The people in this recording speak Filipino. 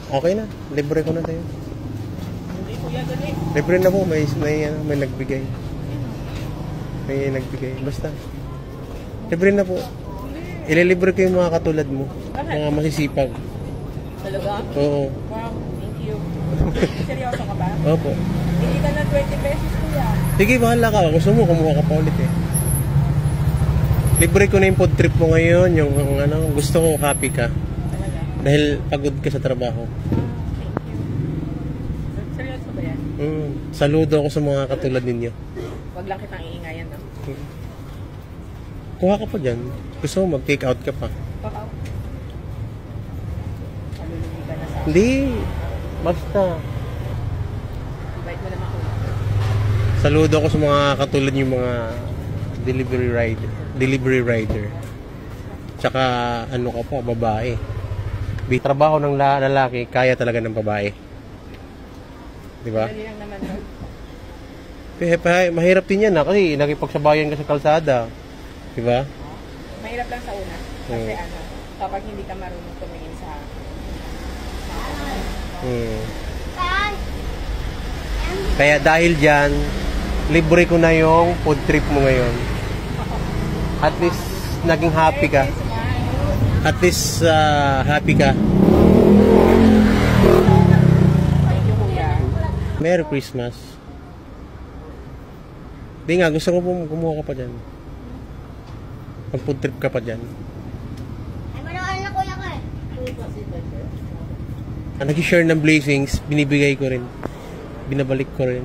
Okay na, libre ko na tayo. Libre na po, may nagbigay. May nagbigay, basta. Libre na po. Ililibre ko yung mga katulad mo. Mga masisipag. Talaga? Oo. Wow, thank you. Seryoso ka ba? Opo. Hindi ka na 20 pesos kuya. Sige, bahala ka. Gusto mo, kumuha ka pa ulit eh. Libre ko na yung food trip mo ngayon. Yung gusto ko, happy ka. Talaga? Dahil pagod ka sa trabaho. Thank you. Seryoso ba yan? Saludo ako sa mga katulad ninyo. Wag lang kitang iingayan, no? Kuha ka pa dyan. Gusto mo, mag-take out ka pa. Baka. Malulugi ka na sa... Hindi. Basta. Invite mo naman ko. Saludo ako sa mga katulad yung mga delivery rider. Tsaka ano ka pa, babae. Trabaho ng lalaki, kaya talaga ng babae. Diba? Dali lang naman, no? Mahirap din yan kasi nakipagsabayan ka sa kalsada. Diba? Mahirap lang sa una. Kasi kapag hindi ka marunong tumingin sa... Kaya dahil dyan, libre ko na yung food trip mo ngayon. At least, naging happy ka. At least, happy ka. Thank you, kuya. Merry Christmas. Di nga, gusto ko kumuha ka pa dyan. Mag-food trip ka pa dyan. Ay, manoan na kuya ka eh. Nag-share ng blessings, binibigay ko rin. Binabalik ko rin.